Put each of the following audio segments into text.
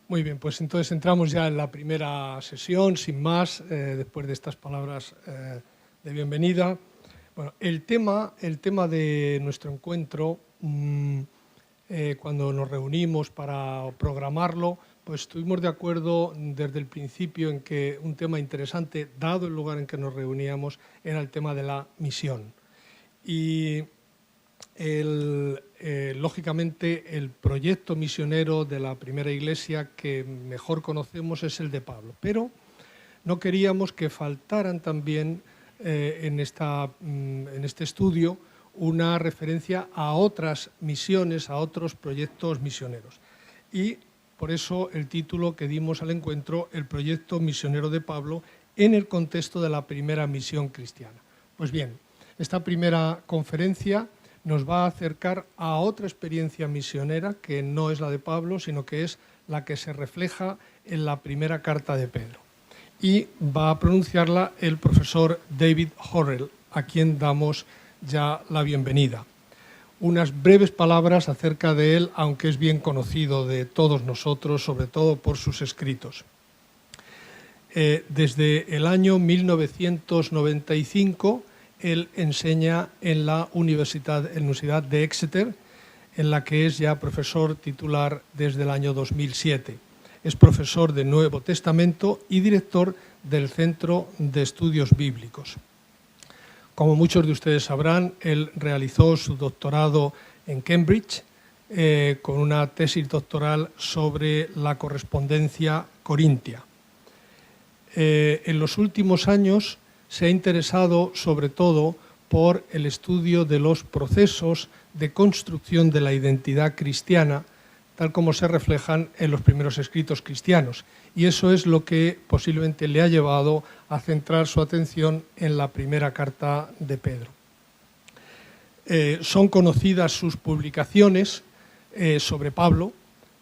Muy bien, pues entonces entramos ya en la primera sesión, sin más, después de estas palabras de bienvenida. Bueno, el tema de nuestro encuentro, cuando nos reunimos para programarlo, pues estuvimos de acuerdo desde el principio en que un tema interesante, dado el lugar en que nos reuníamos, era el tema de la misión. Y lógicamente el proyecto misionero de la primera iglesia que mejor conocemos es el de Pablo, pero no queríamos que faltaran también en este estudio una referencia a otras misiones, a otros proyectos misioneros. Y por eso el título que dimos al encuentro, el proyecto misionero de Pablo en el contexto de la primera misión cristiana. Pues bien, esta primera conferencia nos va a acercar a otra experiencia misionera que no es la de Pablo, sino que es la que se refleja en la primera carta de Pedro. Y va a pronunciarla el profesor David Horell, a quien damos ya la bienvenida. Unas breves palabras acerca de él, aunque es bien conocido de todos nosotros, sobre todo por sus escritos. Desde el año 1995, él enseña en la Universidad de Exeter, en la que es ya profesor titular desde el año 2007. Es profesor de Nuevo Testamento y director del Centro de Estudios Bíblicos. Como muchos de ustedes sabrán, él realizó su doctorado en Cambridge con una tesis doctoral sobre la correspondencia corintia. En los últimos años se ha interesado sobre todo por el estudio de los procesos de construcción de la identidad cristiana, tal como se reflejan en los primeros escritos cristianos. Y eso es lo que posiblemente le ha llevado a centrar su atención en la primera carta de Pedro. Son conocidas sus publicaciones sobre Pablo,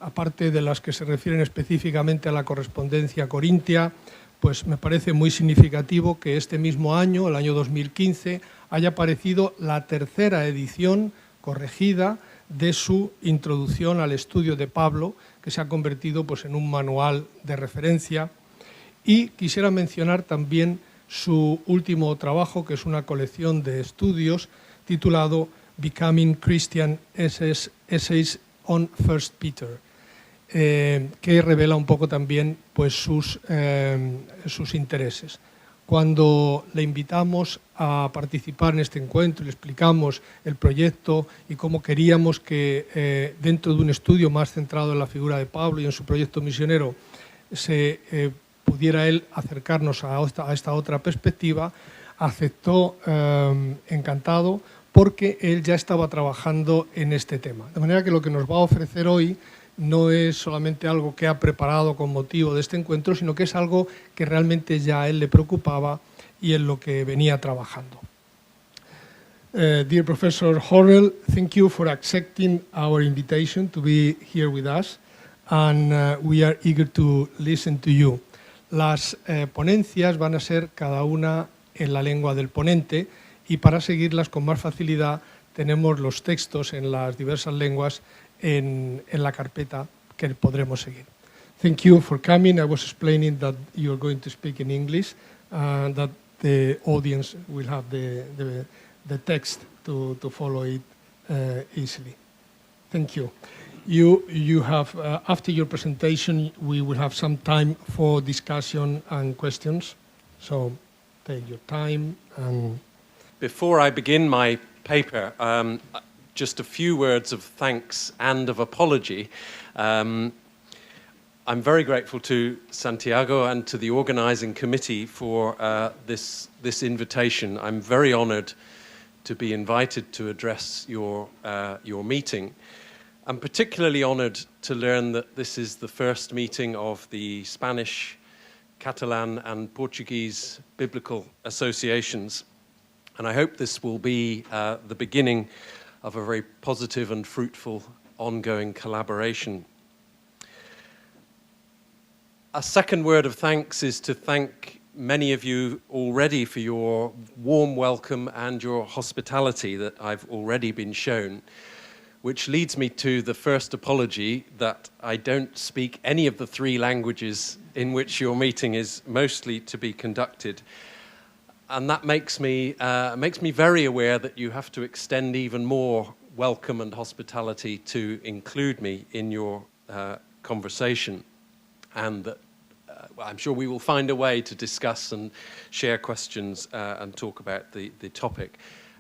aparte de las que se refieren específicamente a la correspondencia corintia. Pues me parece muy significativo que este mismo año, el año 2015, haya aparecido la tercera edición corregida de su introducción al estudio de Pablo, que se ha convertido pues, en un manual de referencia. Y quisiera mencionar también su último trabajo, que es una colección de estudios titulado Becoming Christian Essays on 1 Peter. Que revela un poco también pues, sus intereses. Cuando le invitamos a participar en este encuentro y le explicamos el proyecto y cómo queríamos que dentro de un estudio más centrado en la figura de Pablo y en su proyecto misionero se pudiera él acercarnos a esta otra perspectiva, aceptó encantado porque él ya estaba trabajando en este tema. De manera que lo que nos va a ofrecer hoy no es solamente algo que ha preparado con motivo de este encuentro, sino que es algo que realmente ya a él le preocupaba y en lo que venía trabajando. Dear Professor Horell, thank you for accepting our invitation to be here with us, and we are eager to listen to you. Las ponencias van a ser cada una en la lengua del ponente y para seguirlas con más facilidad tenemos los textos en las diversas lenguas en la carpeta que podremos seguir. Thank you for coming. I was explaining that you're going to speak in English, that the audience will have the text to follow it easily. Thank you. You have, after your presentation, we will have some time for discussion and questions. So take your time. Before I begin my paper, just a few words of thanks and of apology. I'm very grateful to Santiago and to the organizing committee for this invitation. I'm very honored to be invited to address your meeting. I'm particularly honored to learn that this is the first meeting of the Spanish, Catalan and Portuguese biblical associations. And I hope this will be the beginning of a very positive and fruitful ongoing collaboration. A second word of thanks is to thank many of you already for your warm welcome and your hospitality that I've already been shown. which leads me to the first apology that I don't speak any of the three languages in which your meeting is mostly to be conducted. And that makes me very aware that you have to extend even more welcome and hospitality to include me in your conversation, and that I'm sure we will find a way to discuss and share questions and talk about the topic.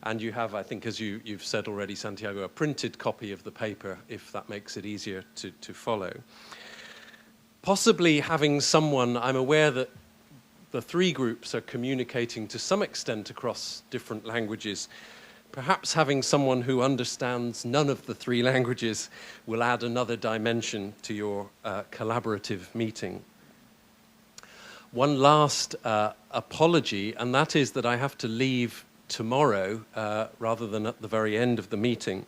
And you have, I think, as you've said already, Santiago, a printed copy of the paper, if that makes it easier to follow. Possibly having someone, I'm aware that the three groups are communicating to some extent across different languages. Perhaps having someone who understands none of the three languages will add another dimension to your collaborative meeting. One last apology, and that is that I have to leave tomorrow rather than at the very end of the meeting.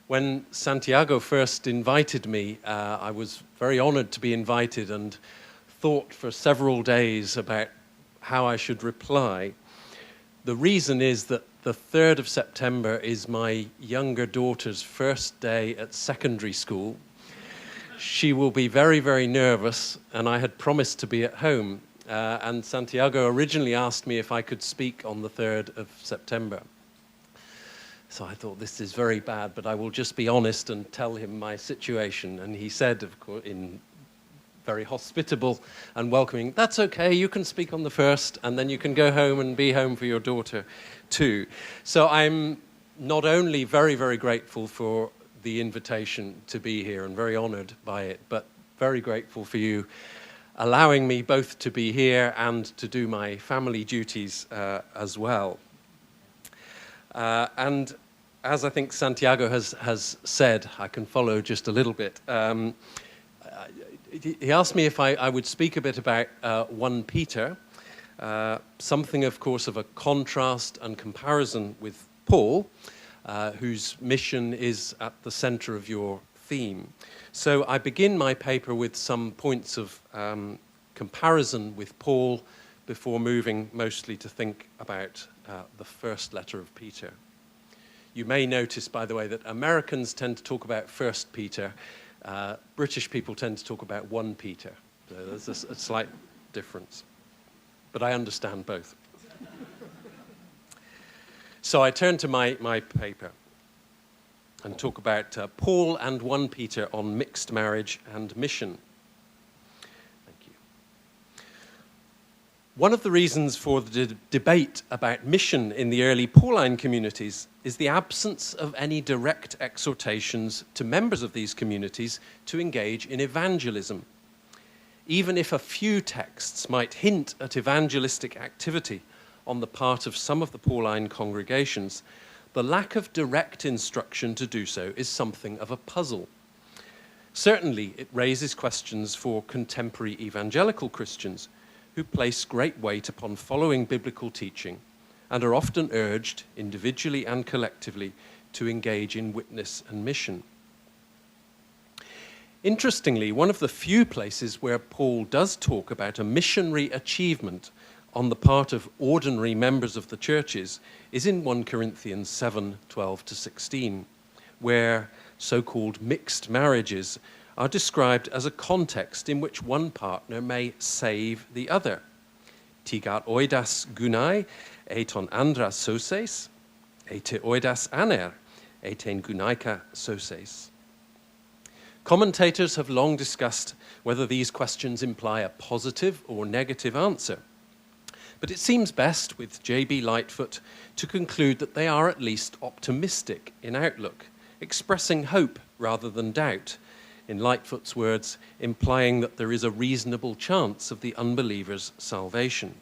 When Santiago first invited me, I was very honored to be invited and thought for several days about how I should reply. The reason is that the 3rd of September is my younger daughter's first day at secondary school. She will be very, very nervous, and I had promised to be at home. And Santiago originally asked me if I could speak on the 3rd of September. So I thought, this is very bad, but I will just be honest and tell him my situation. And he said, of course, in very hospitable and welcoming, that's okay, you can speak on the 1st, and then you can go home and be home for your daughter too. So I'm not only very, very grateful for the invitation to be here and very honored by it, but very grateful for you allowing me both to be here and to do my family duties as well. And as I think Santiago has said, I can follow just a little bit. He asked me if I would speak a bit about 1 Peter, something, of course, of a contrast and comparison with Paul, whose mission is at the center of your theme. So I begin my paper with some points of comparison with Paul before moving mostly to think about the first letter of Peter. You may notice, by the way, that Americans tend to talk about 1 Peter. British people tend to talk about 1 Peter. So there's a slight difference. But I understand both. So I turn to my paper and talk about Paul and 1 Peter on mixed marriage and mission. Thank you. One of the reasons for the debate about mission in the early Pauline communities is the absence of any direct exhortations to members of these communities to engage in evangelism. Even if a few texts might hint at evangelistic activity on the part of some of the Pauline congregations, the lack of direct instruction to do so is something of a puzzle. Certainly, it raises questions for contemporary evangelical Christians who place great weight upon following biblical teaching and are often urged, individually and collectively, to engage in witness and mission. Interestingly, one of the few places where Paul does talk about a missionary achievement on the part of ordinary members of the churches is in 1 Corinthians 7:12-16, where so-called mixed marriages are described as a context in which one partner may save the other. Tigar oidas gunai, eton andras soses, ete oidas aner, eten gunaika soses. Commentators have long discussed whether these questions imply a positive or negative answer. But it seems best, with J.B. Lightfoot, to conclude that they are at least optimistic in outlook, expressing hope rather than doubt, in Lightfoot's words, implying that there is a reasonable chance of the unbeliever's salvation.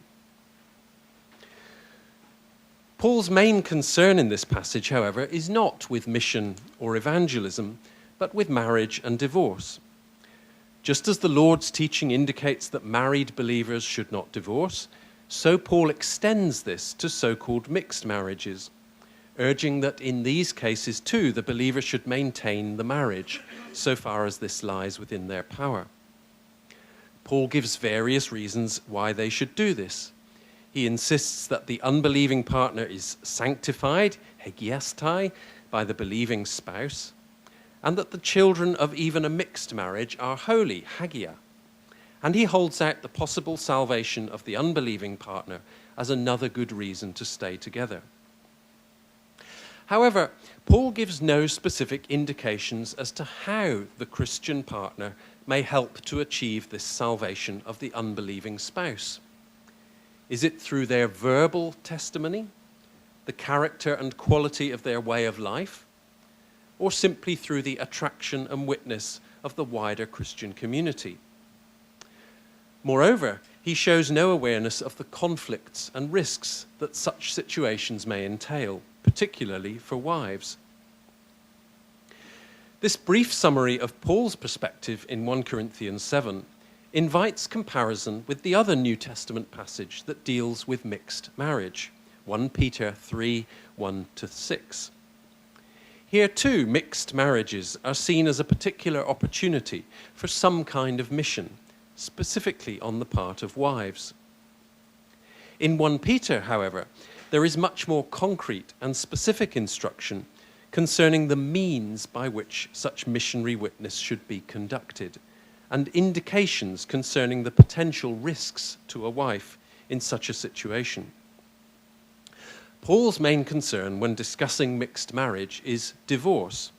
Paul's main concern in this passage, however, is not with mission or evangelism, but with marriage and divorce. Just as the Lord's teaching indicates that married believers should not divorce, so Paul extends this to so-called mixed marriages, urging that in these cases too the believer should maintain the marriage, so far as this lies within their power. Paul gives various reasons why they should do this. He insists that the unbelieving partner is sanctified, hegiastai, by the believing spouse. and that the children of even a mixed marriage are holy, hagia. And he holds out the possible salvation of the unbelieving partner as another good reason to stay together. However, Paul gives no specific indications as to how the Christian partner may help to achieve this salvation of the unbelieving spouse. Is it through their verbal testimony, the character and quality of their way of life, or simply through the attraction and witness of the wider Christian community? Moreover, he shows no awareness of the conflicts and risks that such situations may entail, particularly for wives. This brief summary of Paul's perspective in 1 Corinthians 7 invites comparison with the other New Testament passage that deals with mixed marriage, 1 Peter 3, 1-6. Here too, mixed marriages are seen as a particular opportunity for some kind of mission, specifically on the part of wives. In 1 Peter, however, there is much more concrete and specific instruction concerning the means by which such missionary witness should be conducted, and indications concerning the potential risks to a wife in such a situation. Paul's main concern when discussing mixed marriage is divorce.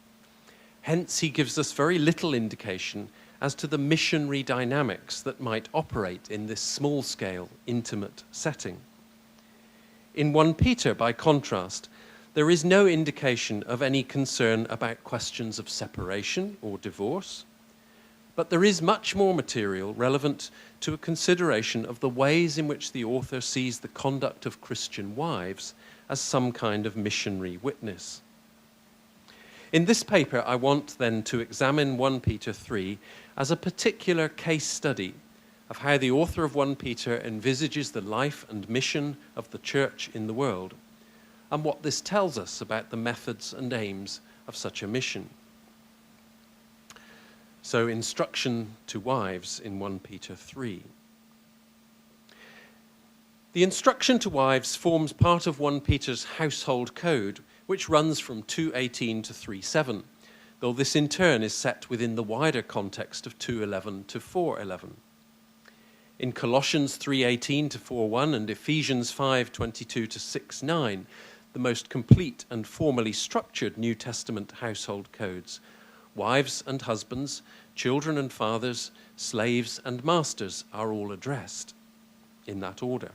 Hence, he gives us very little indication as to the missionary dynamics that might operate in this small-scale, intimate setting. In 1 Peter, by contrast, there is no indication of any concern about questions of separation or divorce, but there is much more material relevant to a consideration of the ways in which the author sees the conduct of Christian wives as some kind of missionary witness. In this paper, I want then to examine 1 Peter 3 as a particular case study of how the author of 1 Peter envisages the life and mission of the church in the world, and what this tells us about the methods and aims of such a mission. So, instruction to wives in 1 Peter 3. The instruction to wives forms part of 1 Peter's household code, which runs from 2:18 to 3:7, though this in turn is set within the wider context of 2:11 to 4:11. In Colossians 3:18 to 4:1 and Ephesians 5:22 to 6:9, the most complete and formally structured New Testament household codes, wives and husbands, children and fathers, slaves and masters are all addressed in that order.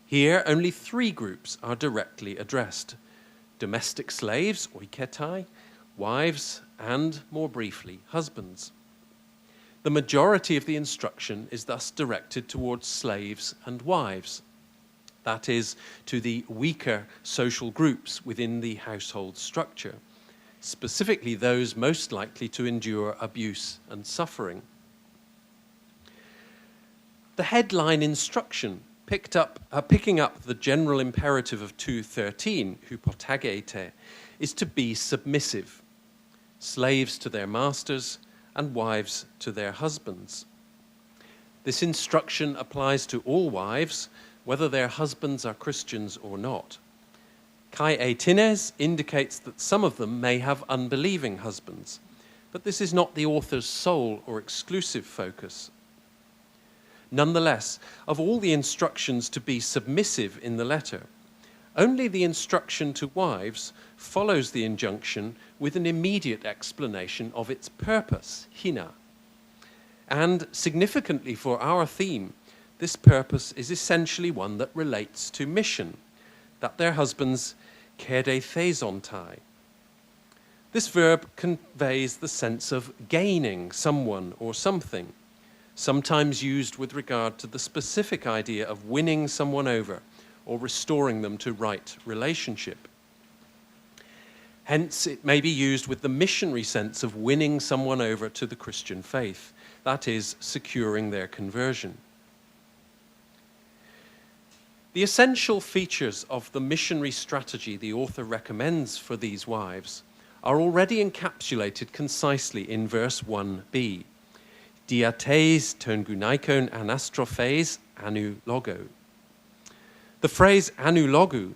Here, only 3 groups are directly addressed: domestic slaves, oiketai, wives, and, more briefly, husbands. The majority of the instruction is thus directed towards slaves and wives, that is, to the weaker social groups within the household structure, specifically those most likely to endure abuse and suffering. The headline instruction, picking up the general imperative of 2:13, hypotagete, is to be submissive, slaves to their masters and wives to their husbands. This instruction applies to all wives, whether their husbands are Christians or not. Kai eitines indicates that some of them may have unbelieving husbands, but this is not the author's sole or exclusive focus. Nonetheless, of all the instructions to be submissive in the letter, only the instruction to wives follows the injunction with an immediate explanation of its purpose, hina. And significantly for our theme, this purpose is essentially one that relates to mission, that their husbands kere thesontai. This verb conveys the sense of gaining someone or something, sometimes used with regard to the specific idea of winning someone over or restoring them to right relationship. Hence, it may be used with the missionary sense of winning someone over to the Christian faith, that is, securing their conversion. The essential features of the missionary strategy the author recommends for these wives are already encapsulated concisely in verse 1b. Diates ton gunaikon anastrophes anu logo. The phrase anu logo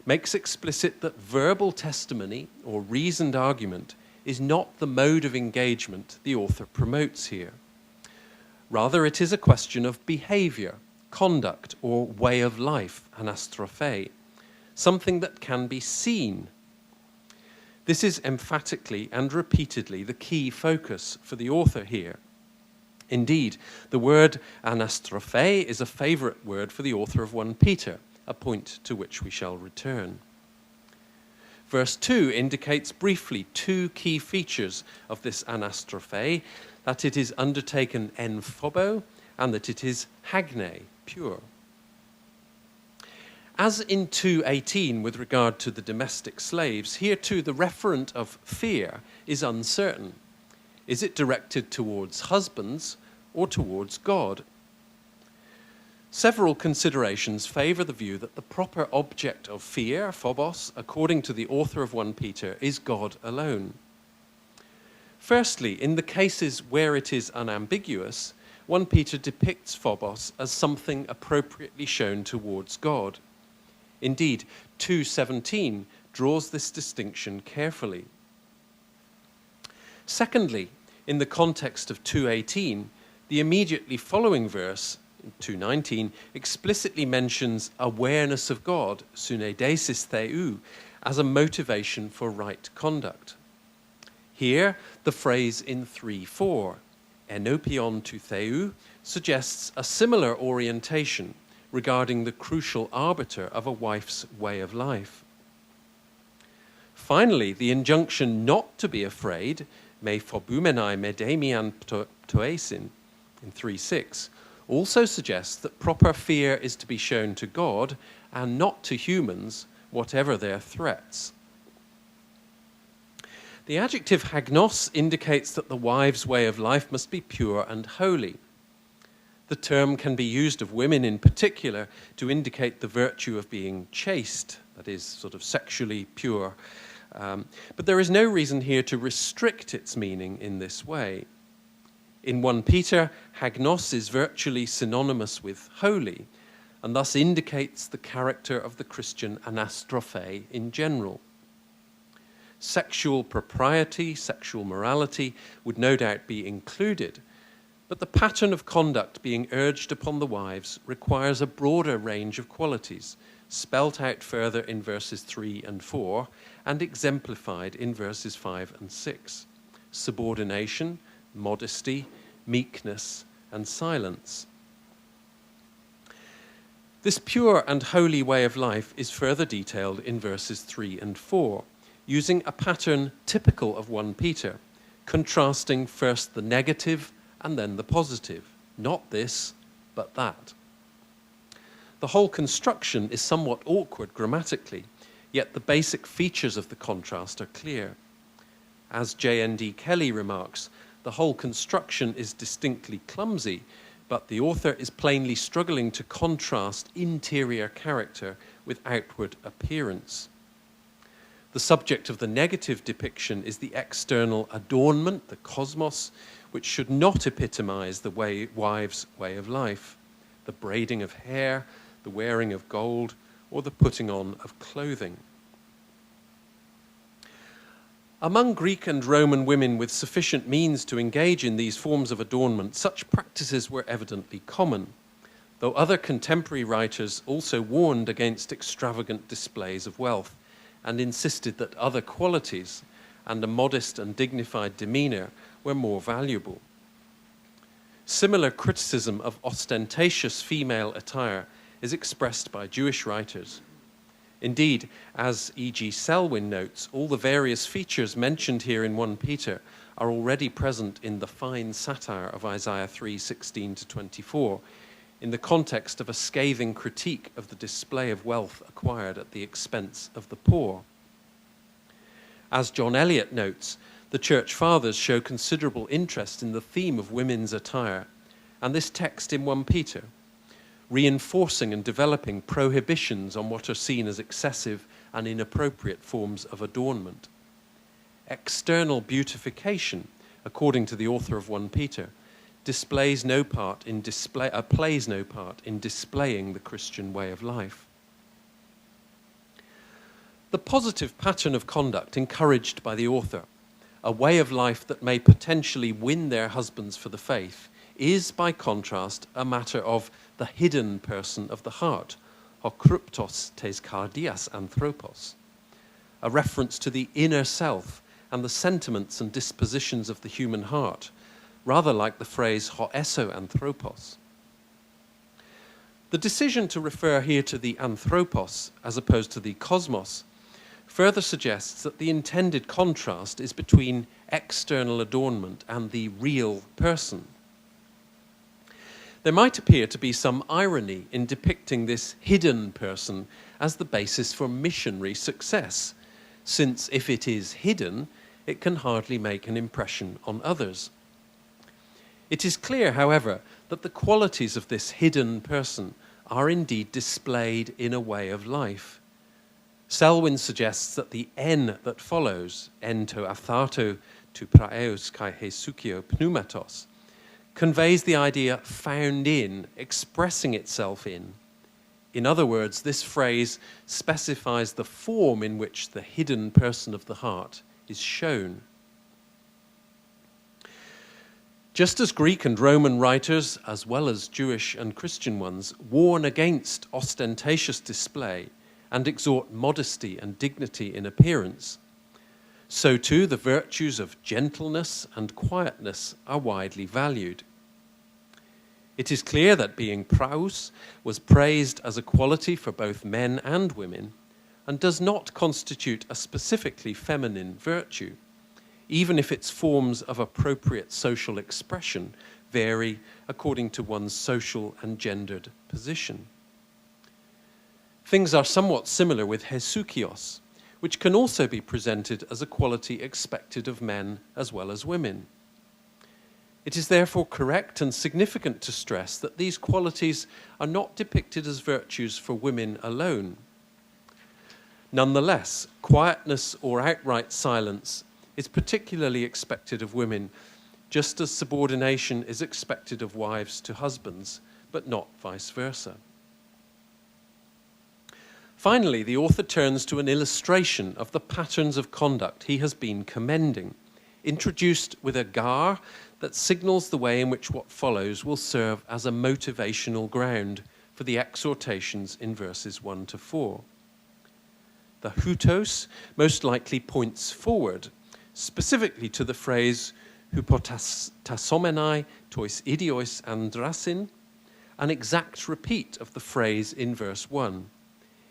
makes explicit that verbal testimony or reasoned argument is not the mode of engagement the author promotes here. Rather, it is a question of behavior, conduct, or way of life, anastrophe, something that can be seen. This is emphatically and repeatedly the key focus for the author here. Indeed, the word anastrophe is a favourite word for the author of 1 Peter, a point to which we shall return. Verse 2 indicates briefly 2 key features of this anastrophe, that it is undertaken en phobo and that it is hagne, pure. As in 2:18 with regard to the domestic slaves, here too the referent of fear is uncertain. Is it directed towards husbands or towards God? Several considerations favour the view that the proper object of fear, phobos, according to the author of 1 Peter, is God alone. Firstly, in the cases where it is unambiguous, 1 Peter depicts phobos as something appropriately shown towards God. Indeed, 2:17 draws this distinction carefully. Secondly, in the context of 2:18, the immediately following verse, 2:19, explicitly mentions awareness of God, syneidesis theou, as a motivation for right conduct. Here, the phrase in 3:4, enopion to theou, suggests a similar orientation regarding the crucial arbiter of a wife's way of life. Finally, the injunction not to be afraid, me phobumenai medemian toesin, in 3:6, also suggests that proper fear is to be shown to God and not to humans, whatever their threats. The adjective hagnos indicates that the wife's way of life must be pure and holy. The term can be used of women in particular to indicate the virtue of being chaste, that is, sort of sexually pure. But there is no reason here to restrict its meaning in this way. In 1 Peter, hagnos is virtually synonymous with holy, and thus indicates the character of the Christian anastrophe in general. Sexual propriety, sexual morality would no doubt be included, but the pattern of conduct being urged upon the wives requires a broader range of qualities, spelt out further in verses 3 and 4, and exemplified in verses 5 and 6. Subordination, modesty, meekness, and silence. This pure and holy way of life is further detailed in verses 3 and 4, using a pattern typical of 1 Peter, contrasting first the negative and then the positive. Not this, but that. The whole construction is somewhat awkward grammatically, yet the basic features of the contrast are clear. As J.N.D. Kelly remarks, the whole construction is distinctly clumsy, but the author is plainly struggling to contrast interior character with outward appearance. The subject of the negative depiction is the external adornment, the cosmos, which should not epitomize the wife's way of life, the braiding of hair, the wearing of gold, or the putting on of clothing. Among Greek and Roman women with sufficient means to engage in these forms of adornment, such practices were evidently common, though other contemporary writers also warned against extravagant displays of wealth and insisted that other qualities and a modest and dignified demeanor were more valuable. Similar criticism of ostentatious female attire is expressed by Jewish writers. Indeed, as E.G. Selwyn notes, all the various features mentioned here in 1 Peter are already present in the fine satire of Isaiah 3:16-24, in the context of a scathing critique of the display of wealth acquired at the expense of the poor. As John Eliot notes, the Church Fathers show considerable interest in the theme of women's attire, and this text in 1 Peter, reinforcing and developing prohibitions on what are seen as excessive and inappropriate forms of adornment. External beautification, according to the author of 1 Peter, plays no part in displaying the Christian way of life. The positive pattern of conduct encouraged by the author a way of life that may potentially win their husbands for the faith, is, by contrast, a matter of the hidden person of the heart, ho kryptos tes kardias anthropos, a reference to the inner self and the sentiments and dispositions of the human heart, rather like the phrase ho eso anthropos. The decision to refer here to the anthropos as opposed to the cosmos further suggests that the intended contrast is between external adornment and the real person. There might appear to be some irony in depicting this hidden person as the basis for missionary success, since if it is hidden, it can hardly make an impression on others. It is clear, however, that the qualities of this hidden person are indeed displayed in a way of life. Selwyn suggests that the en that follows, en to aphtharto to praeos kai hesuchio pneumatos, conveys the idea found in, expressing itself in. In other words, this phrase specifies the form in which the hidden person of the heart is shown. Just as Greek and Roman writers, as well as Jewish and Christian ones, warn against ostentatious display and exhort modesty and dignity in appearance, so too the virtues of gentleness and quietness are widely valued. It is clear that being praus was praised as a quality for both men and women, and does not constitute a specifically feminine virtue, even if its forms of appropriate social expression vary according to one's social and gendered position. Things are somewhat similar with hesuchios, which can also be presented as a quality expected of men as well as women. It is therefore correct and significant to stress that these qualities are not depicted as virtues for women alone. Nonetheless, quietness or outright silence is particularly expected of women, just as subordination is expected of wives to husbands, but not vice versa. Finally, the author turns to an illustration of the patterns of conduct he has been commending, introduced with a gar that signals the way in which what follows will serve as a motivational ground for the exhortations in verses 1 to 4. The hutos most likely points forward, specifically to the phrase hupotasomenai tois idiois andrasin, an exact repeat of the phrase in verse 1,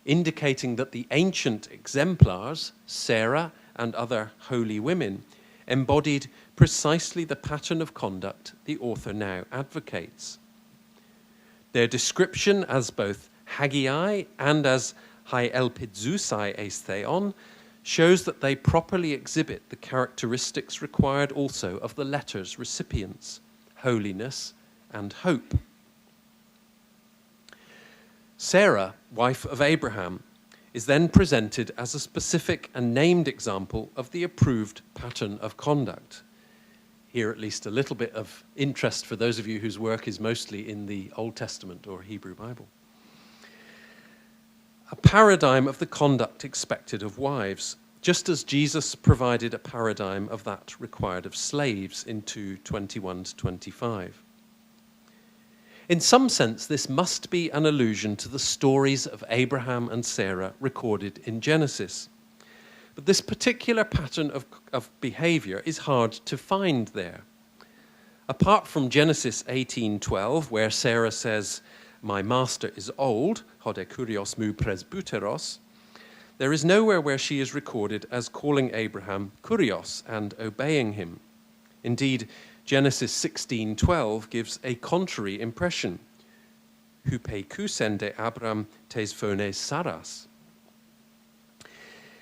indicating that the ancient exemplars, Sarah and other holy women, embodied precisely the pattern of conduct the author now advocates. Their description as both hagiai and as hai elpidzousai eis theon shows that they properly exhibit the characteristics required also of the letter's recipients, holiness and hope. Sarah, wife of Abraham, is then presented as a specific and named example of the approved pattern of conduct. Here, at least, a little bit of interest for those of you whose work is mostly in the Old Testament or Hebrew Bible. A paradigm of the conduct expected of wives, just as Jesus provided a paradigm of that required of slaves in 2:21 to 25. In some sense, this must be an allusion to the stories of Abraham and Sarah recorded in Genesis. But this particular pattern of behavior is hard to find there. Apart from Genesis 18:12, where Sarah says, "My master is old, hode kurios mu presbyteros," there is nowhere where she is recorded as calling Abraham kurios and obeying him. Indeed, Genesis 16:12 gives a contrary impression. Hupekusende Abram tes phones saras.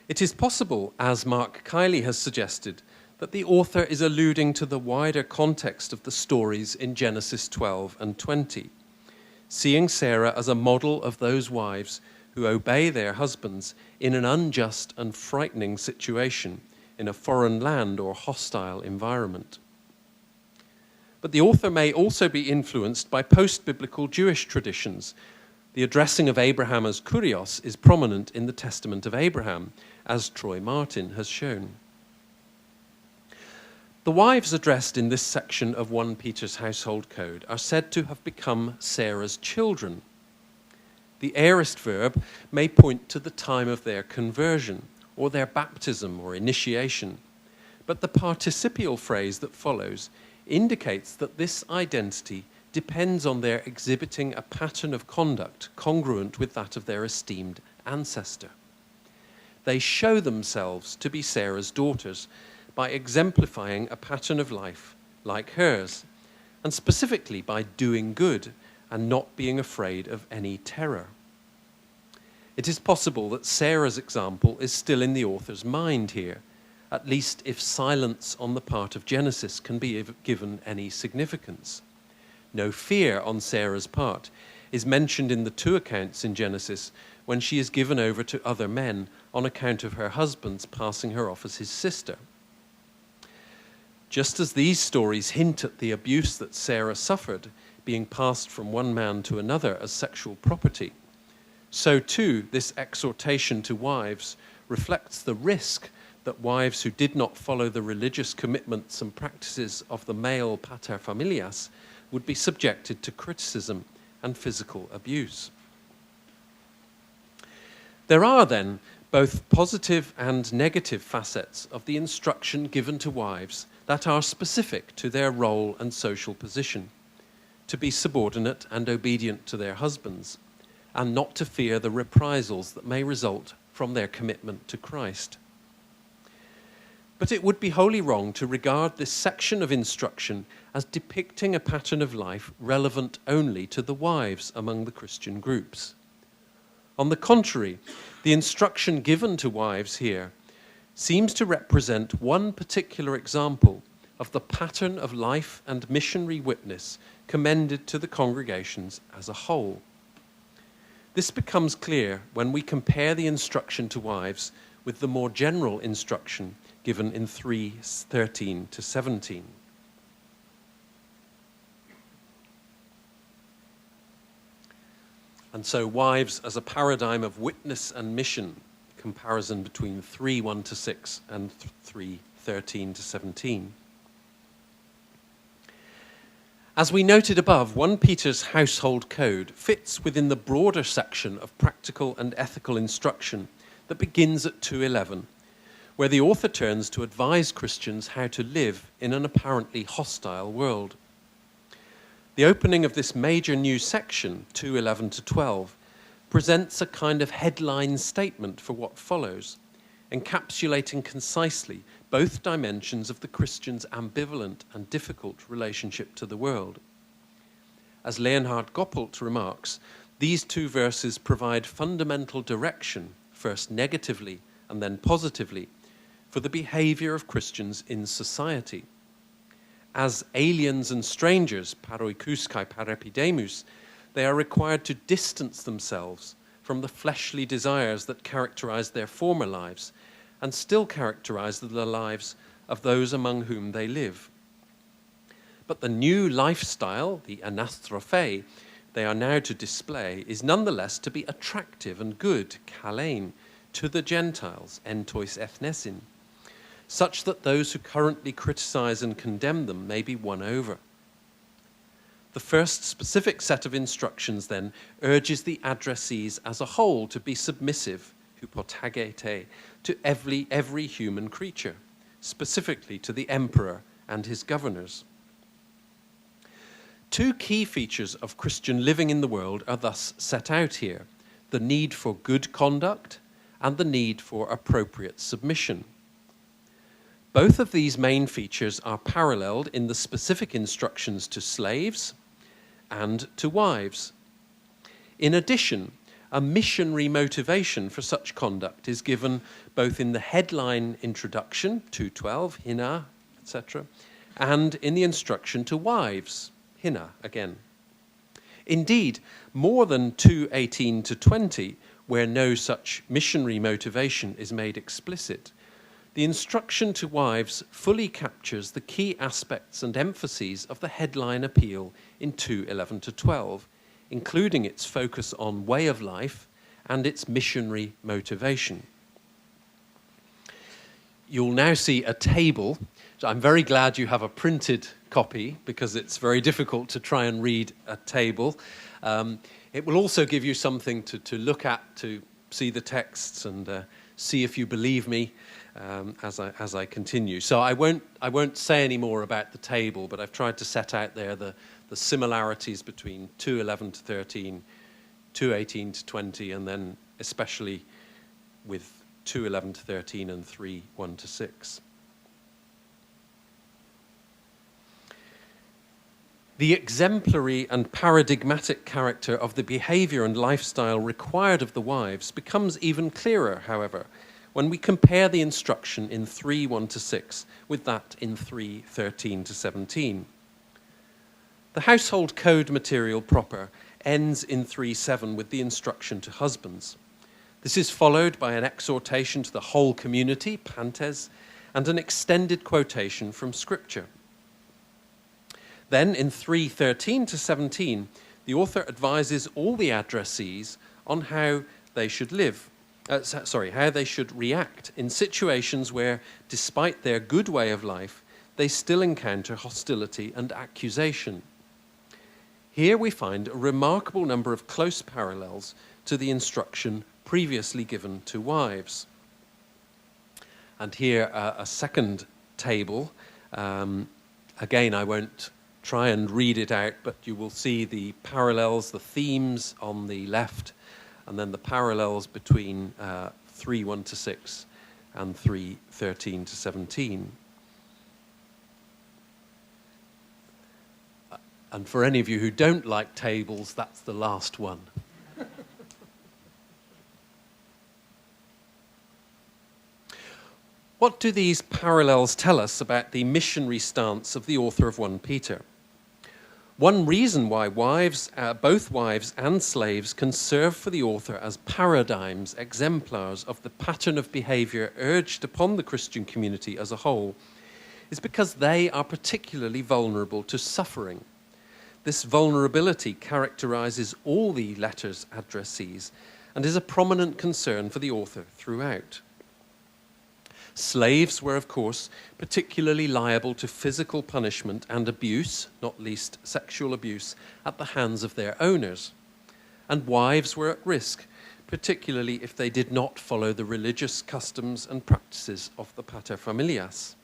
It is possible, as Mark Kiley has suggested, that the author is alluding to the wider context of the stories in Genesis 12 and 20, seeing Sarah as a model of those wives who obey their husbands in an unjust and frightening situation in a foreign land or hostile environment. But the author may also be influenced by post-biblical Jewish traditions. The addressing of Abraham as kurios is prominent in the Testament of Abraham, as Troy Martin has shown. The wives addressed in this section of 1 Peter's household code are said to have become Sarah's children. The aorist verb may point to the time of their conversion, or their baptism or initiation, but the participial phrase that follows indicates that this identity depends on their exhibiting a pattern of conduct congruent with that of their esteemed ancestor. They show themselves to be Sarah's daughters by exemplifying a pattern of life like hers, and specifically by doing good and not being afraid of any terror. It is possible that Sarah's example is still in the author's mind here, at least if silence on the part of Genesis can be given any significance. No fear on Sarah's part is mentioned in the 2 accounts in Genesis when she is given over to other men on account of her husband's passing her off as his sister. Just as these stories hint at the abuse that Sarah suffered, being passed from one man to another as sexual property, so too this exhortation to wives reflects the risk that wives who did not follow the religious commitments and practices of the male paterfamilias would be subjected to criticism and physical abuse. There are then both positive and negative facets of the instruction given to wives that are specific to their role and social position, to be subordinate and obedient to their husbands, and not to fear the reprisals that may result from their commitment to Christ. But it would be wholly wrong to regard this section of instruction as depicting a pattern of life relevant only to the wives among the Christian groups. On the contrary, the instruction given to wives here seems to represent one particular example of the pattern of life and missionary witness commended to the congregations as a whole. This becomes clear when we compare the instruction to wives with the more general instruction given in 3:13 to 17. And so wives as a paradigm of witness and mission, comparison between 3:1 to 6 and 3:13 to 17. As we noted above, 1 Peter's household code fits within the broader section of practical and ethical instruction that begins at 2:11, where the author turns to advise Christians how to live in an apparently hostile world. The opening of this major new section, 2:11 to 12, presents a kind of headline statement for what follows, encapsulating concisely both dimensions of the Christian's ambivalent and difficult relationship to the world. As Leonhard Goppelt remarks, these 2 verses provide fundamental direction, first negatively and then positively, for the behavior of Christians in society. As aliens and strangers, paroikous kai parepidemus, they are required to distance themselves from the fleshly desires that characterized their former lives and still characterize the lives of those among whom they live. But the new lifestyle, the anastrophe, they are now to display is nonetheless to be attractive and good, kalein, to the Gentiles, entois ethnesin, such that those who currently criticize and condemn them may be won over. The first specific set of instructions then urges the addressees as a whole to be submissive, hypotagete, to every human creature, specifically to the emperor and his governors. 2 key features of Christian living in the world are thus set out here: the need for good conduct and the need for appropriate submission. Both of these main features are paralleled in the specific instructions to slaves and to wives. In addition, a missionary motivation for such conduct is given both in the headline introduction, 2:12, hina, etc., and in the instruction to wives, hina again. Indeed, more than 2:18 to 20, where no such missionary motivation is made explicit, the instruction to wives fully captures the key aspects and emphases of the headline appeal in 2:11 to 12, including its focus on way of life and its missionary motivation. you'll now see a table. So I'm very glad you have a printed copy because it's very difficult to try and read a table. It will also give you something to look at, to see the texts and see if you believe me as I continue. So I won't say any more about the table, but I've tried to set out there the similarities between 2:11 to 13, 2:18 to 20, and then especially with 2:11 to 13 and 3:1 to 6. The exemplary and paradigmatic character of the behavior and lifestyle required of the wives becomes even clearer, however, when we compare the instruction in 3:1 to 6 with that in 3:13 to 17. The household code material proper ends in 3:7 with the instruction to husbands. This is followed by an exhortation to the whole community, pantes, and an extended quotation from Scripture. Then in 3:13 to 17, the author advises all the addressees on how they should how they should react in situations where, despite their good way of life, they still encounter hostility and accusation. Here we find a remarkable number of close parallels to the instruction previously given to wives. And here a second table. Again, I won't try and read it out, but you will see the parallels, the themes on the left, and then the parallels between 3:1 to 6 and 3:13 to 17. And for any of you who don't like tables, that's the last one. What do these parallels tell us about the missionary stance of the author of 1 Peter? One reason why both wives and slaves can serve for the author as paradigms, exemplars of the pattern of behavior urged upon the Christian community as a whole, is because they are particularly vulnerable to suffering. This vulnerability characterizes all the letter's addressees and is a prominent concern for the author throughout. Slaves were, of course, particularly liable to physical punishment and abuse, not least sexual abuse, at the hands of their owners. And wives were at risk, particularly if they did not follow the religious customs and practices of the paterfamilias.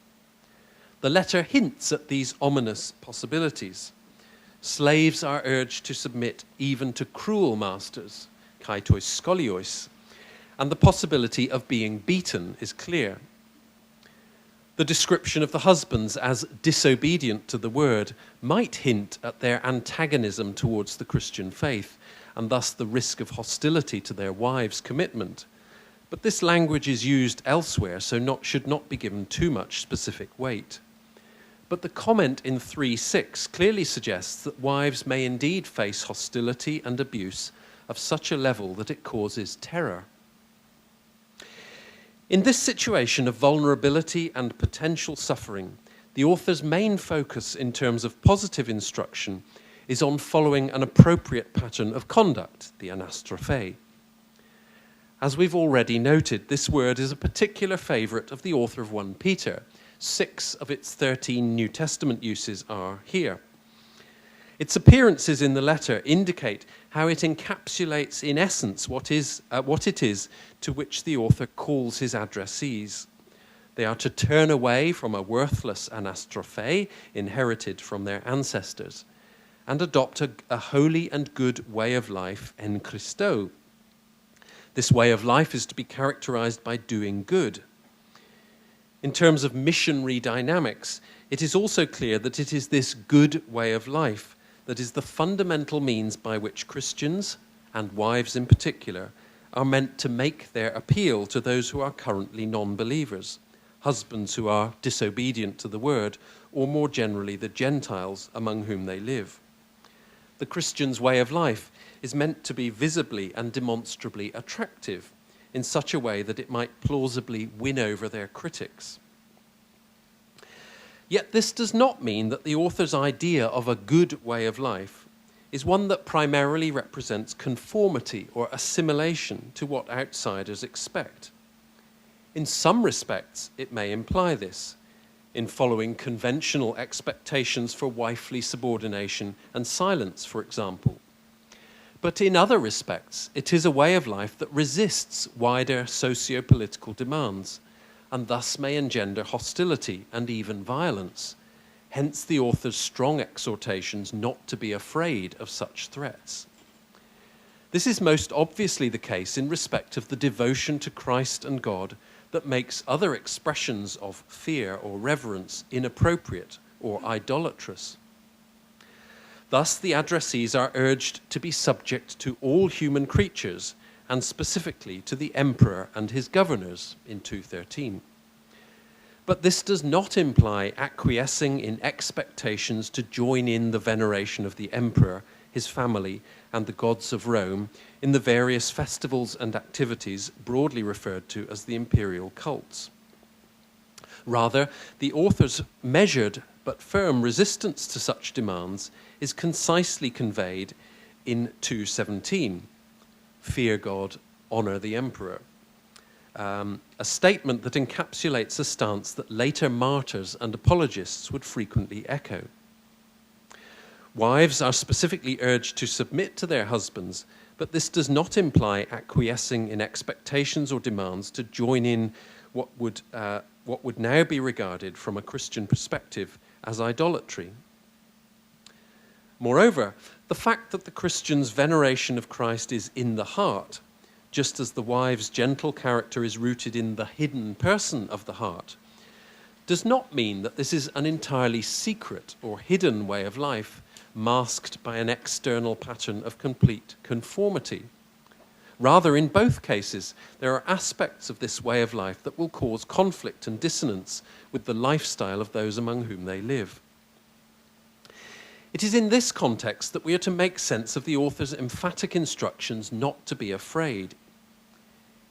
The letter hints at these ominous possibilities. Slaves are urged to submit even to cruel masters, kaitois skolios, and the possibility of being beaten is clear. The description of the husbands as disobedient to the word might hint at their antagonism towards the Christian faith, and thus the risk of hostility to their wives' commitment. But this language is used elsewhere, so should not be given too much specific weight. But the comment in 3:6 clearly suggests that wives may indeed face hostility and abuse of such a level that it causes terror. In this situation of vulnerability and potential suffering, the author's main focus in terms of positive instruction is on following an appropriate pattern of conduct, the anastrophe. As we've already noted, this word is a particular favourite of the author of 1 Peter. 6 of its 13 New Testament uses are here. Its appearances in the letter indicate how it encapsulates in essence what it is to which the author calls his addressees. They are to turn away from a worthless anastrophe inherited from their ancestors and adopt a holy and good way of life en Christo. This way of life is to be characterized by doing good. In terms of missionary dynamics, it is also clear that it is this good way of life that is the fundamental means by which Christians, and wives in particular, are meant to make their appeal to those who are currently non-believers, husbands who are disobedient to the word, or more generally the Gentiles among whom they live. The Christian's way of life is meant to be visibly and demonstrably attractive in such a way that it might plausibly win over their critics. Yet this does not mean that the author's idea of a good way of life is one that primarily represents conformity or assimilation to what outsiders expect. In some respects, it may imply this, in following conventional expectations for wifely subordination and silence, for example. But in other respects, it is a way of life that resists wider socio-political demands, and thus may engender hostility and even violence. Hence the author's strong exhortations not to be afraid of such threats. This is most obviously the case in respect of the devotion to Christ and God that makes other expressions of fear or reverence inappropriate or idolatrous. Thus, the addressees are urged to be subject to all human creatures, and specifically to the emperor and his governors in 2:13. But this does not imply acquiescing in expectations to join in the veneration of the emperor, his family, and the gods of Rome in the various festivals and activities broadly referred to as the imperial cults. Rather, the author's measured but firm resistance to such demands is concisely conveyed in 2:17, fear God, honor the emperor. A statement that encapsulates a stance that later martyrs and apologists would frequently echo. Wives are specifically urged to submit to their husbands, but this does not imply acquiescing in expectations or demands to join in what would now be regarded from a Christian perspective as idolatry. Moreover, the fact that the Christian's veneration of Christ is in the heart, just as the wife's gentle character is rooted in the hidden person of the heart, does not mean that this is an entirely secret or hidden way of life, masked by an external pattern of complete conformity. Rather, in both cases, there are aspects of this way of life that will cause conflict and dissonance with the lifestyle of those among whom they live. It is in this context that we are to make sense of the author's emphatic instructions not to be afraid.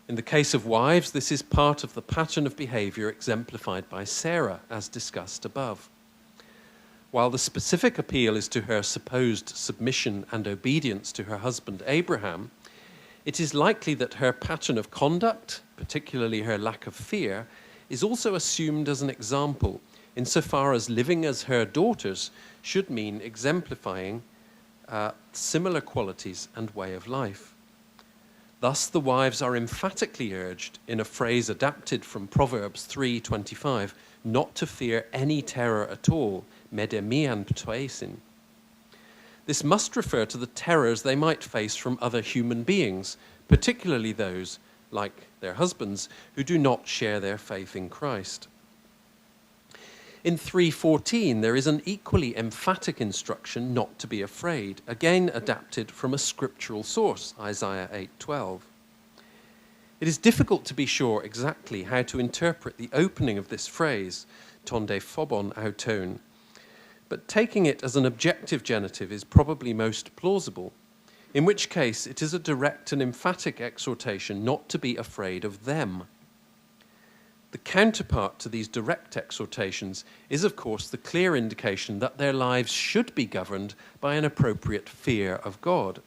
In the case of wives, this is part of the pattern of behavior exemplified by Sarah, as discussed above. While the specific appeal is to her supposed submission and obedience to her husband Abraham, it is likely that her pattern of conduct, particularly her lack of fear, is also assumed as an example, insofar as living as her daughters should mean exemplifying similar qualities and way of life. Thus, the wives are emphatically urged, in a phrase adapted from Proverbs 3:25, not to fear any terror at all, medemian ptoesin. This must refer to the terrors they might face from other human beings, particularly those, like their husbands, who do not share their faith in Christ. In 3:14, there is an equally emphatic instruction not to be afraid, again adapted from a scriptural source, Isaiah 8:12. It is difficult to be sure exactly how to interpret the opening of this phrase, tonde phobon auton, but taking it as an objective genitive is probably most plausible, in which case it is a direct and emphatic exhortation not to be afraid of them. The counterpart to these direct exhortations is, of course, the clear indication that their lives should be governed by an appropriate fear of God.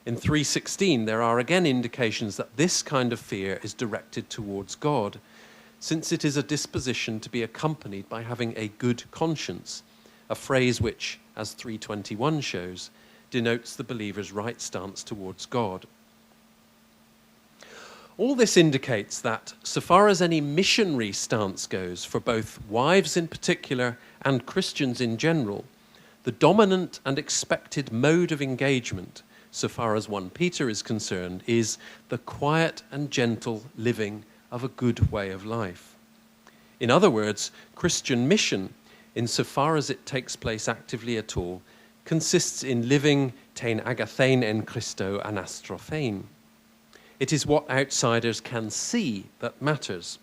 In 3:16, there are again indications that this kind of fear is directed towards God, since it is a disposition to be accompanied by having a good conscience, a phrase which, as 3:21 shows, denotes the believer's right stance towards God. All this indicates that, so far as any missionary stance goes, for both wives in particular and Christians in general, the dominant and expected mode of engagement, so far as 1 Peter is concerned, is the quiet and gentle living of a good way of life. In other words, Christian mission, insofar as it takes place actively at all, consists in living tein agathein en Christo anastrophein. It is what outsiders can see that matters.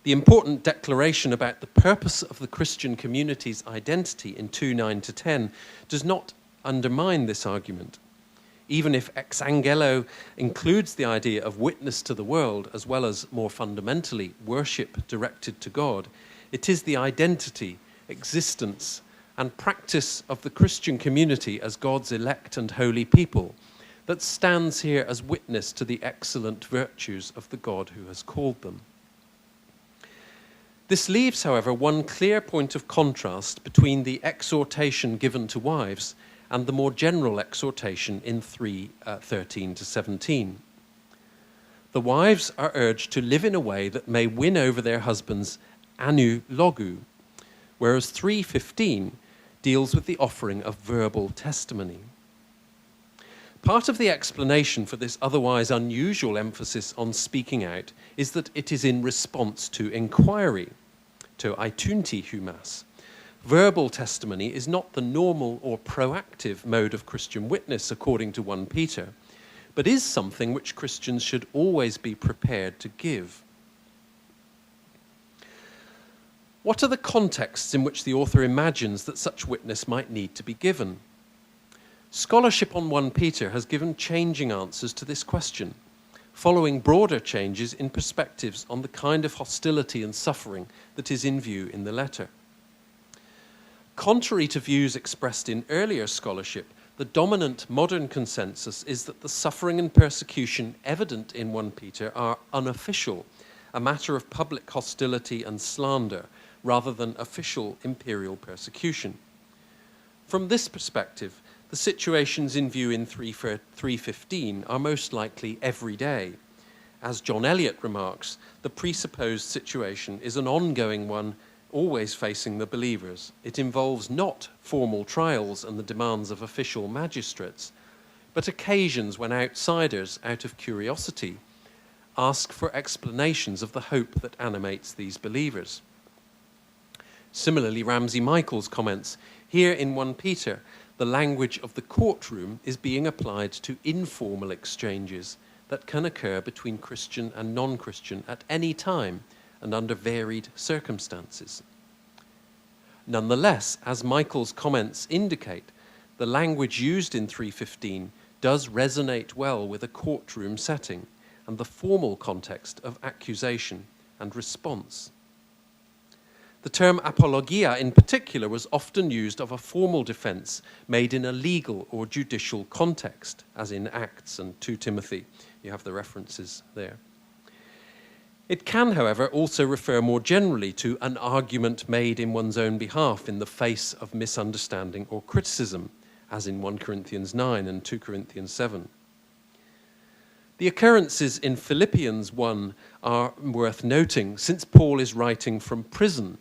The important declaration about the purpose of the Christian community's identity in 2:9-10 does not undermine this argument. Even if ex angelo includes the idea of witness to the world, as well as, more fundamentally, worship directed to God, it is the identity, existence, and practice of the Christian community as God's elect and holy people that stands here as witness to the excellent virtues of the God who has called them. This leaves, however, one clear point of contrast between the exhortation given to wives and the more general exhortation in 3:13 to 17. The wives are urged to live in a way that may win over their husbands anu logu, whereas 3:15 deals with the offering of verbal testimony. Part of the explanation for this otherwise unusual emphasis on speaking out is that it is in response to inquiry, to aitunti humas. Verbal testimony is not the normal or proactive mode of Christian witness, according to 1 Peter, but is something which Christians should always be prepared to give. What are the contexts in which the author imagines that such witness might need to be given? Scholarship on 1 Peter has given changing answers to this question, following broader changes in perspectives on the kind of hostility and suffering that is in view in the letter. Contrary to views expressed in earlier scholarship, the dominant modern consensus is that the suffering and persecution evident in 1 Peter are unofficial, a matter of public hostility and slander, rather than official imperial persecution. From this perspective, the situations in view in 3:15 are most likely everyday. As John Eliot remarks, the presupposed situation is an ongoing one, always facing the believers. It involves not formal trials and the demands of official magistrates, but occasions when outsiders, out of curiosity, ask for explanations of the hope that animates these believers. Similarly, Ramsay Michaels comments, here in 1 Peter, the language of the courtroom is being applied to informal exchanges that can occur between Christian and non-Christian at any time and under varied circumstances. Nonetheless, as Michael's comments indicate, the language used in 3:15 does resonate well with a courtroom setting and the formal context of accusation and response. The term apologia in particular was often used of a formal defense made in a legal or judicial context, as in Acts and 2 Timothy. You have the references there. It can, however, also refer more generally to an argument made in one's own behalf in the face of misunderstanding or criticism, as in 1 Corinthians 9 and 2 Corinthians 7. The occurrences in Philippians 1 are worth noting, since Paul is writing from prison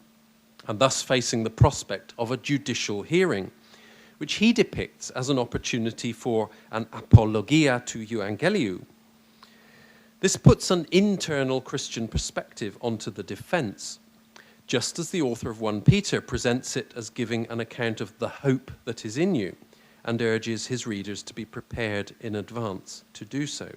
and thus facing the prospect of a judicial hearing, which he depicts as an opportunity for an apologia to euangeliou. This puts an internal Christian perspective onto the defense, just as the author of 1 Peter presents it as giving an account of the hope that is in you and urges his readers to be prepared in advance to do so.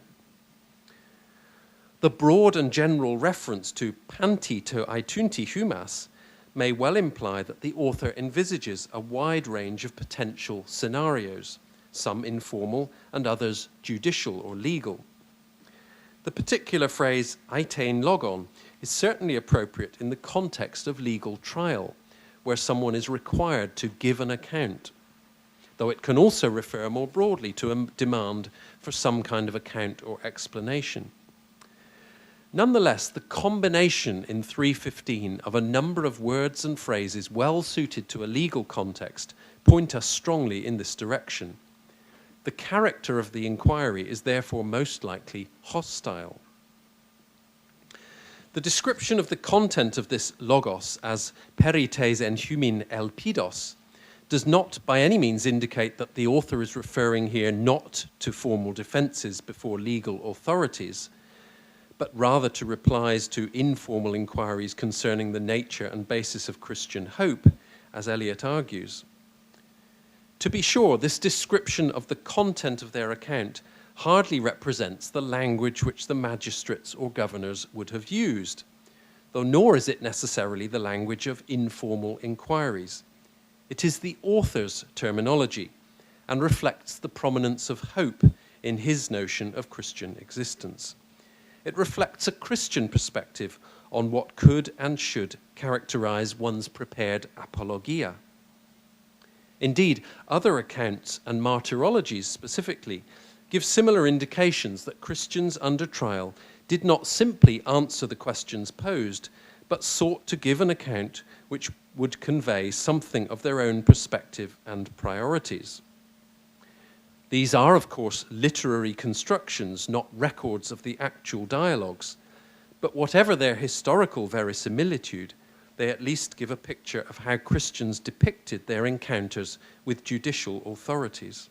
The broad and general reference to panti to aitunti humas may well imply that the author envisages a wide range of potential scenarios, some informal and others judicial or legal. The particular phrase "aitain logon" is certainly appropriate in the context of legal trial, where someone is required to give an account, though it can also refer more broadly to a demand for some kind of account or explanation. Nonetheless, the combination in 3:15 of a number of words and phrases well suited to a legal context point us strongly in this direction. The character of the inquiry is therefore most likely hostile. The description of the content of this logos as perites en humin elpidos does not by any means indicate that the author is referring here not to formal defences before legal authorities, but rather to replies to informal inquiries concerning the nature and basis of Christian hope, as Eliot argues. To be sure, this description of the content of their account hardly represents the language which the magistrates or governors would have used, though nor is it necessarily the language of informal inquiries. It is the author's terminology and reflects the prominence of hope in his notion of Christian existence. It reflects a Christian perspective on what could and should characterize one's prepared apologia. Indeed, other accounts and martyrologies specifically give similar indications that Christians under trial did not simply answer the questions posed, but sought to give an account which would convey something of their own perspective and priorities. These are, of course, literary constructions, not records of the actual dialogues, but whatever their historical verisimilitude, they at least give a picture of how Christians depicted their encounters with judicial authorities.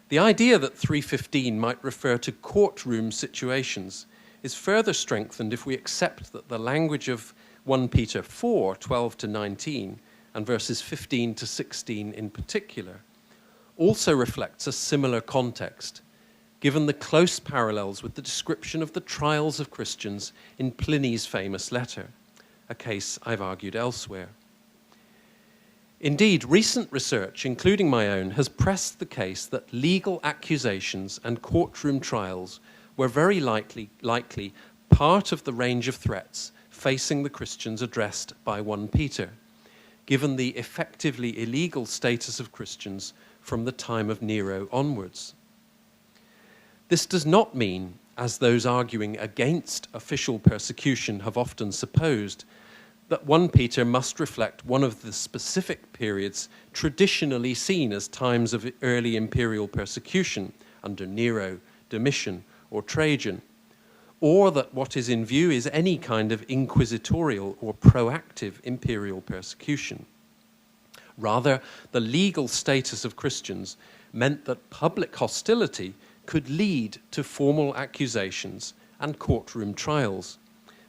The idea that 3:15 might refer to courtroom situations is further strengthened if we accept that the language of 1 Peter 4:12-19, and verses 15 to 16 in particular, also reflects a similar context, given the close parallels with the description of the trials of Christians in Pliny's famous letter, a case I've argued elsewhere. Indeed, recent research, including my own, has pressed the case that legal accusations and courtroom trials were very likely part of the range of threats facing the Christians addressed by 1 Peter, given the effectively illegal status of Christians from the time of Nero onwards. This does not mean, as those arguing against official persecution have often supposed, that 1 Peter must reflect one of the specific periods traditionally seen as times of early imperial persecution under Nero, Domitian, or Trajan, or that what is in view is any kind of inquisitorial or proactive imperial persecution. Rather, the legal status of Christians meant that public hostility could lead to formal accusations and courtroom trials,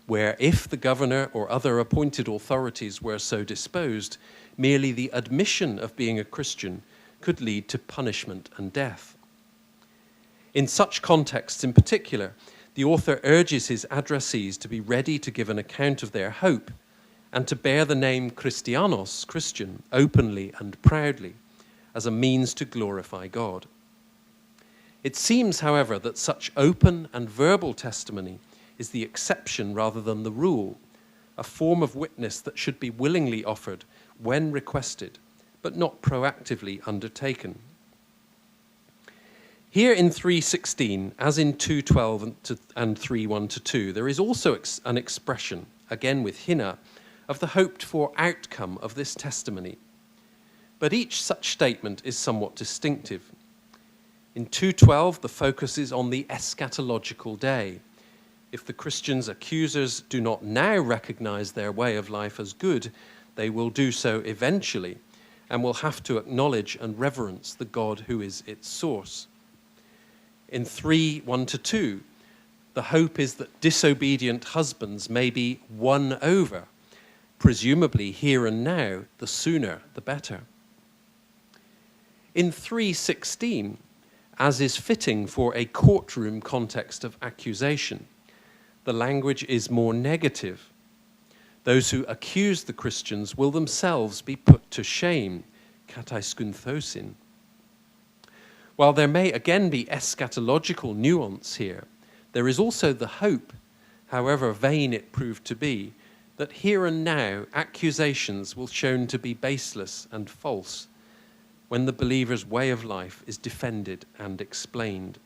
where if the governor or other appointed authorities were so disposed, merely the admission of being a Christian could lead to punishment and death. In such contexts in particular, the author urges his addressees to be ready to give an account of their hope and to bear the name Christianos, Christian, openly and proudly, as a means to glorify God. It seems, however, that such open and verbal testimony is the exception rather than the rule, a form of witness that should be willingly offered when requested, but not proactively undertaken. Here in 3:16, as in 2:12 and 3:1-2, there is also an expression, again with Hina, of the hoped-for outcome of this testimony. But each such statement is somewhat distinctive. In 2:12, the focus is on the eschatological day. If the Christians' accusers do not now recognize their way of life as good, they will do so eventually and will have to acknowledge and reverence the God who is its source. In 3:1-2, the hope is that disobedient husbands may be won over, presumably here and now, the sooner the better. In 3:16, as is fitting for a courtroom context of accusation, the language is more negative. Those who accuse the Christians will themselves be put to shame, kataiskounthosin. While there may again be eschatological nuance here, there is also the hope, however vain it proved to be, that here and now accusations will shown to be baseless and false when the believer's way of life is defended and explained.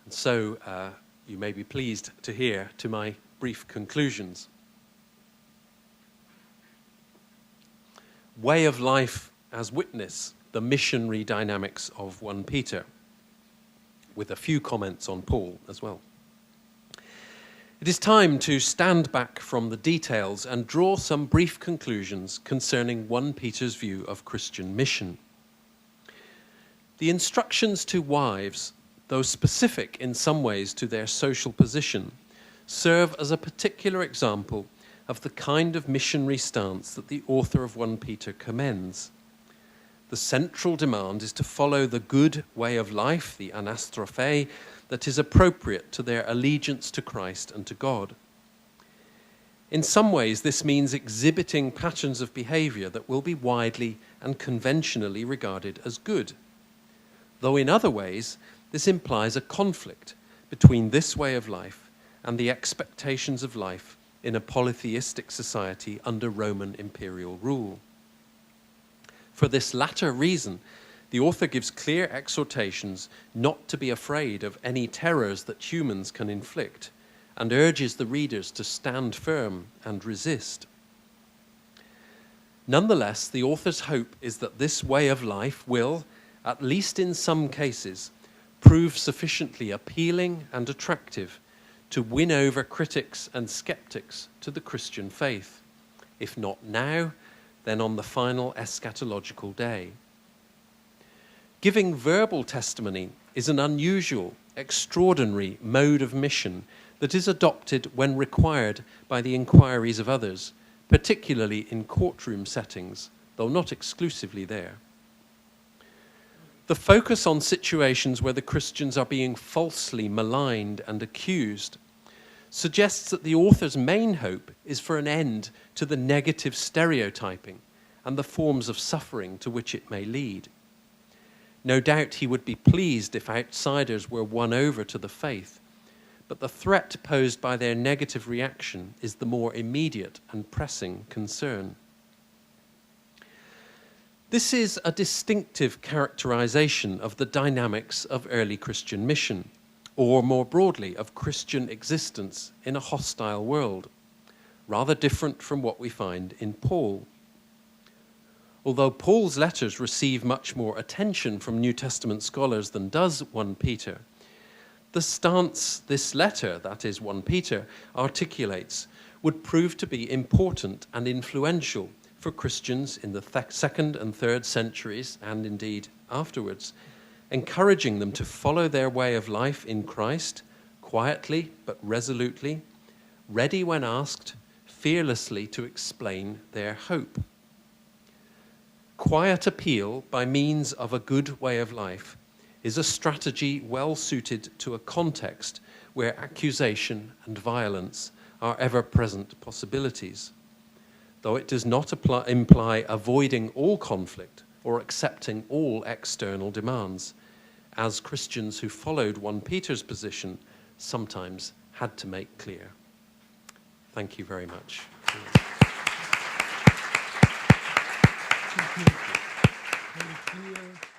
And so you may be pleased to hear to my brief conclusions. Way of life as witness, the missionary dynamics of 1 Peter, with a few comments on Paul as well. It is time to stand back from the details and draw some brief conclusions concerning 1 Peter's view of Christian mission. The instructions to wives, though specific in some ways to their social position, serve as a particular example of the kind of missionary stance that the author of 1 Peter commends. The central demand is to follow the good way of life, the anastrophe, that is appropriate to their allegiance to Christ and to God. In some ways, this means exhibiting patterns of behavior that will be widely and conventionally regarded as good. Though in other ways, this implies a conflict between this way of life and the expectations of life in a polytheistic society under Roman imperial rule. For this latter reason, the author gives clear exhortations not to be afraid of any terrors that humans can inflict, and urges the readers to stand firm and resist. Nonetheless, the author's hope is that this way of life will, at least in some cases, prove sufficiently appealing and attractive to win over critics and skeptics to the Christian faith, if not now, then on the final eschatological day. Giving verbal testimony is an unusual, extraordinary mode of mission that is adopted when required by the inquiries of others, particularly in courtroom settings, though not exclusively there. The focus on situations where the Christians are being falsely maligned and accused suggests that the author's main hope is for an end to the negative stereotyping and the forms of suffering to which it may lead. No doubt he would be pleased if outsiders were won over to the faith, but the threat posed by their negative reaction is the more immediate and pressing concern. This is a distinctive characterization of the dynamics of early Christian mission, or more broadly, of Christian existence in a hostile world, rather different from what we find in Paul. Although Paul's letters receive much more attention from New Testament scholars than does 1 Peter, the stance this letter, that is 1 Peter, articulates would prove to be important and influential for Christians in the 2nd and 3rd centuries, and indeed afterwards, encouraging them to follow their way of life in Christ, quietly but resolutely, ready when asked, fearlessly to explain their hope. Quiet appeal by means of a good way of life is a strategy well suited to a context where accusation and violence are ever-present possibilities, though it does not imply avoiding all conflict or accepting all external demands, as Christians who followed 1 Peter's position sometimes had to make clear. Thank you very much. Very clear.